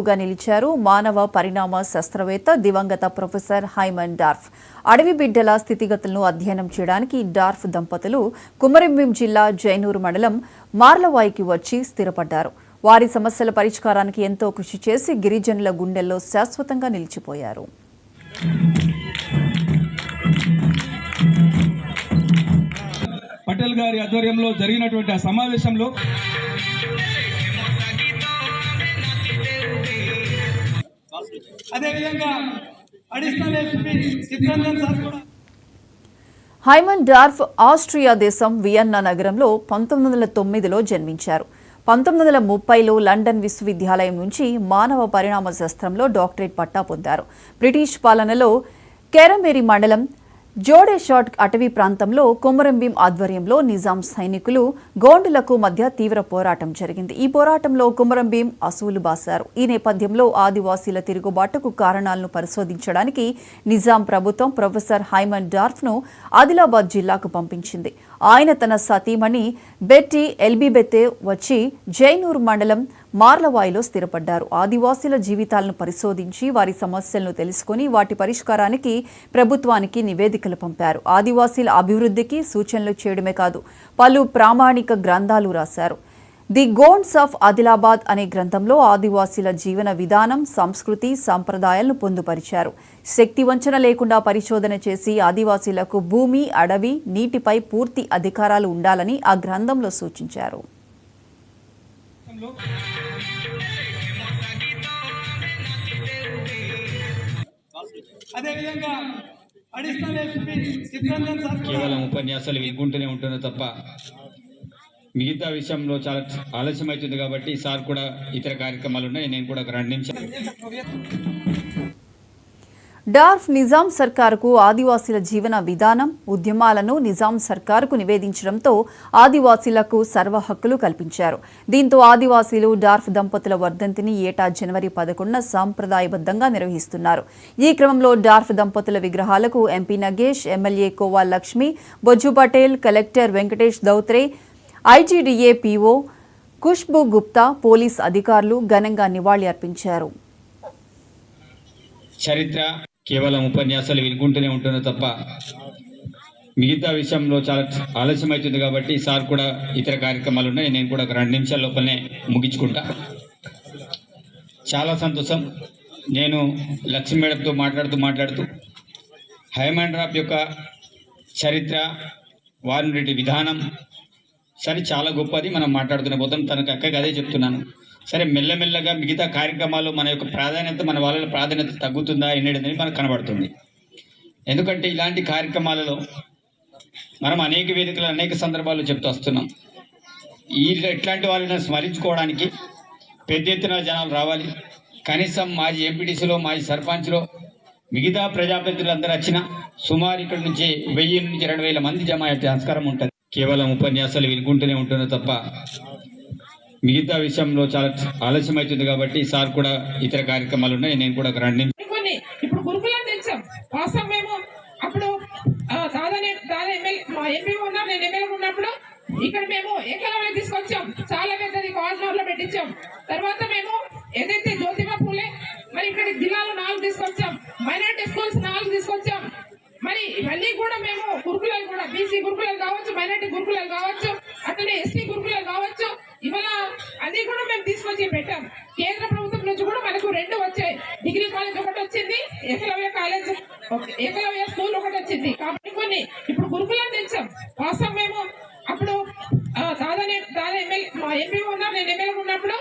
గా నిలిచారు మానవ పరిణామ శాస్త్రవేత్త దివంగత ప్రొఫెసర్ హైమన్ డార్ఫ్. అడవి బిడ్డల స్థితిగతులను అధ్యయనం చేయడానికి డార్ఫ్ దంపతులు కుమరంభీం జిల్లా జైనూరు మండలం మార్లవాయికి వచ్చి స్థిరపడ్డారు. వారి సమస్యల పరిష్కారానికి ఎంతో కృషి చేసి గిరిజనుల గుండెల్లో శాశ్వతంగా నిలిచిపోయారు. పటేల్ గారి ఆధ్వర్యంలో జరిగినటువంటి ఆ సమావేశంలో హైమన్ డార్ఫ్ ఆస్ట్రియా దేశం వియన్నా నగరంలో 1909లో జన్మించారు. 1930లో లండన్ విశ్వవిద్యాలయం నుంచి మానవ పరిణామ శాస్త్రంలో డాక్టరేట్ పట్టా పొందారు. బ్రిటిష్ పాలనలో కేరమేరి మండలం జోడేషాట్ అటవీ ప్రాంతంలో కొమరంభీం ఆధ్వర్యంలో నిజాం సైనికులు గోండులకు మధ్య తీవ్ర పోరాటం జరిగింది. ఈ పోరాటంలో కొమరంభీం అసువులు బాశారు. ఈ నేపథ్యంలో ఆదివాసీల తిరుగుబాటుకు కారణాలను పరిశోధించడానికి నిజాం ప్రభుత్వం ప్రొఫెసర్ హైమన్ డార్ఫ్ను ఆదిలాబాద్ జిల్లాకు పంపించింది. ఆయన తన సతీమణి బెట్టి ఎల్బీబెతే వచ్చి జైనూర్ మండలం మార్లవాయిలో స్థిరపడ్డారు. ఆదివాసీల జీవితాలను పరిశోధించి వారి సమస్యలను తెలుసుకుని వాటి పరిష్కారానికి ప్రభుత్వానికి నివేదికలు పంపారు. ఆదివాసీల అభివృద్ధికి సూచనలు చేయడమే కాదు పలు ప్రామాణిక గ్రంథాలు రాశారు. ది గోండ్స్ ఆఫ్ ఆదిలాబాద్ అనే గ్రంథంలో ఆదివాసీల జీవన విధానం, సంస్కృతి, సంప్రదాయాలను పొందుపరిచారు. శక్తి వంచన లేకుండా పరిశోధన చేసి ఆదివాసీలకు భూమి, అడవి, నీటిపై పూర్తి అధికారాలు ఉండాలని ఆ గ్రంథంలో సూచించారు. కేవలం ఉపన్యాసాలు వినుకుంటూనే ఉంటున్నా తప్ప మిగతా విషయంలో చాలా ఆలస్యం అవుతుంది కాబట్టి సార్ కూడా ఇతర కార్యక్రమాలు ఉన్నాయి. నేను కూడా ఒక 2 నిమిషాలు. డార్ఫ్ నిజాం సర్కారుకు ఆదివాసీల జీవన విధానం, ఉద్యమాలను నిజాం సర్కారుకు నివేదించడంతో ఆదివాసీలకు సర్వ హక్కులు కల్పించారు. దీంతో ఆదివాసీలు డార్ఫ్ దంపతుల వర్ధంతిని ఏటా జనవరి 11న సాంప్రదాయబద్ధంగా నిర్వహిస్తున్నారు. ఈ క్రమంలో డార్ఫ్ దంపతుల విగ్రహాలకు MP Nagesh, MLA Kova Lakshmi, Bojju Patel, collector Venkatesh Dhotre, ITDA PO Khushboo Gupta, police అధికారులు ఘనంగా నివాళి అర్పించారు. చరిత్ర కేవలం ఉపన్యాసాలు వినుకుంటూనే ఉంటున్నా తప్ప మిగతా విషయంలో చాలా ఆలస్యం అవుతుంది కాబట్టి సార్ కూడా ఇతర కార్యక్రమాలు ఉన్నాయి. నేను కూడా ఒక 2 నిమిషాల లోపలనే ముగించుకుంటా. చాలా సంతోషం. నేను లక్ష్మీ మేడంతో మాట్లాడుతూ హైమన్ డార్ఫ్ యొక్క చరిత్ర, వారి విధానం సరే చాలా గొప్పది. మనం మాట్లాడుతూనే పోతాం. తనకు అక్కకి అదే చెప్తున్నాను. సరే మెల్లమెల్లగా మిగతా కార్యక్రమాలు మన యొక్క ప్రాధాన్యత, మన వాళ్ళ ప్రాధాన్యత తగ్గుతుందా అనేది మనకు కనబడుతుంది. ఎందుకంటే ఇలాంటి కార్యక్రమాలలో మనం అనేక వేదికలు, అనేక సందర్భాలు చెప్తూ వస్తున్నాం. ఇట్లాంటి వాళ్ళని స్మరించుకోవడానికి పెద్ద ఎత్తున జనాలు రావాలి. కనీసం మాజీ ఎంపీటీసీలో, మాజీ సర్పంచ్లో, మిగతా ప్రజాప్రతినిధులు అందరూ వచ్చినా సుమారు ఇక్కడ నుంచి 1000 నుంచి 2000 మంది జమ అయ్యే ఆస్కారం ఉంటుంది. కేవలం ఉపన్యాసాలు వినుకుంటూనే ఉంటున్నా తప్ప మిగతా విషయంలో చాలా ఆలస్యం అవుతుంది కాబట్టి సార్ కూడా ఇతర కార్యక్రమాలు ఉన్నాయి. నేను కూడా ఒక 2 నిమిషాలు. ఇప్పుడు గురుకులం తెచ్చాం. వాస్తవం మేము అప్పుడు ఎంపీ ఉన్నా, నేను ఎమ్మెల్యే ఉన్నప్పుడు ఇక్కడ మేము ఏకలవ్య తీసుకొచ్చాం. చాలా పెద్దది కార్నర్లో పెట్టించాం. తర్వాత మేము ఏదైతే జ్యోతిబా పూలే, మరి ఇక్కడ జిల్లాలో 4 తీసుకొచ్చాం. మైనారిటీ స్కూల్స్ 4 తీసుకొచ్చాం. మరి ఇవన్నీ కూడా మేము గురుకులాలు కూడా బీసీ గురుకులాలు కావచ్చు, మైనారిటీ గురుకులాలు కావచ్చు, అట్లనే ఎస్టీ గురుకులాలు కావచ్చు, ఇవాళ అన్ని కూడా మేము తీసుకొచ్చి పెట్టాం. కేంద్ర ప్రభుత్వం నుంచి కూడా మనకు 2 వచ్చాయి. డిగ్రీ కాలేజ్ ఒకటి వచ్చింది, ఏకలవ్య స్కూల్ ఒకటి వచ్చింది. కాబట్టి ఇప్పుడు గురుకులం తెచ్చాం. వాస్తవం మేము అప్పుడు ఎంపీ ఉన్నా, నేను ఎమ్మెల్యే ఉన్నప్పుడు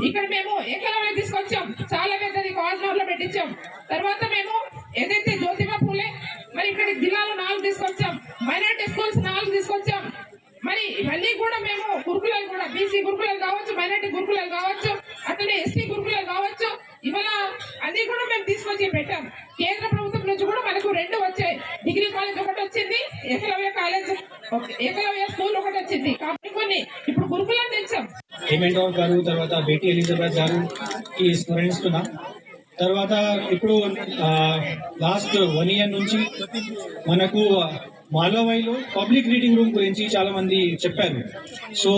ఇక్కడ మేము ఏకలవ్య తీసుకొచ్చాం. చాలా పెద్దది కార్నర్లో పెట్టించాం. తర్వాత మేము ఏదైతే జ్యోతిబా పూలే, మరి ఇక్కడ జిల్లాలో 4 తీసుకొచ్చాం. మైనారిటీ స్కూల్స్ 4 తీసుకొచ్చాం. మరి ఇవన్నీ కూడా మేము గురుకులాలు కూడా బీసీ గురుకులాలు కావచ్చు, మైనారిటీ గురుకులాలు కావచ్చు, అట్లనే ఎస్టీ గురుకులాలు కావచ్చు, ఇవాళ అన్ని కూడా మేము తీసుకొచ్చి పెట్టాం. కేంద్ర ప్రభుత్వం నుంచి కూడా మనకు 2 వచ్చాయి. డిగ్రీ కాలేజ్ ఒకటి వచ్చింది, ఏకలవ్య స్కూల్ ఒకటి వచ్చింది. కాబట్టి ఇప్పుడు గురుకులం తెచ్చాం. హైమన్ డార్ఫ్ గారు, తర్వాత బెట్టి ఎలిజబెత్ గారు ఈ స్మరిస్తున్నా. తర్వాత ఇప్పుడు లాస్ట్ 1 ఇయర్ నుంచి మనకు మాలవాయిలో పబ్లిక్ రీడింగ్ రూమ్ గురించి చాలా మంది చెప్పారు. సో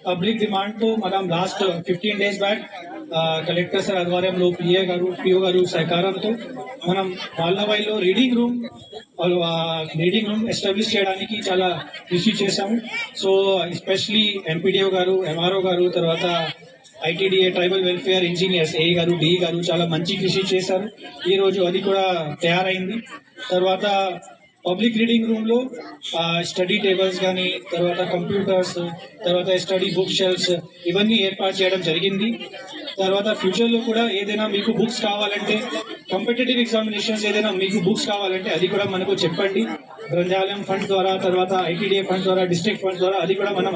పబ్లిక్ డిమాండ్ తో మనం last 15 days back collector sir ఆధ్వర్యంలో పిఓ గారు సహకారంతో మనం వాల్నవాయిలో రీడింగ్ రూమ్ ఎస్టాబ్లిష్ చేయడానికి చాలా కృషి చేశాము. సో ఎస్పెషలీ ఎంపీడీఓ గారు, ఎంఆర్ఓ గారు, తర్వాత ఐటీడీఏ ట్రైబల్ వెల్ఫేర్ ఇంజనీర్స్ ఏ గారు, డి గారు చాలా మంచి కృషి చేశారు. ఈ రోజు అది కూడా తయారైంది. తర్వాత పబ్లిక్ రీడింగ్ రూమ్ లో స్టడీ టేబుల్స్ కానీ, తర్వాత కంప్యూటర్స్, తర్వాత స్టడీ బుక్ షెల్ఫ్స్ ఇవన్నీ ఏర్పాటు చేయడం జరిగింది. తర్వాత ఫ్యూచర్ లో కూడా ఏదైనా మీకు బుక్స్ కావాలంటే, కాంపిటేటివ్ ఎగ్జామినేషన్స్ ఏదైనా మీకు బుక్స్ కావాలంటే అది కూడా మనకు చెప్పండి. గ్రంథాలయం ఫండ్ ద్వారా, తర్వాత ఐటీడీఏ ఫండ్ ద్వారా, డిస్ట్రిక్ట్ ఫండ్ ద్వారా అది కూడా మనం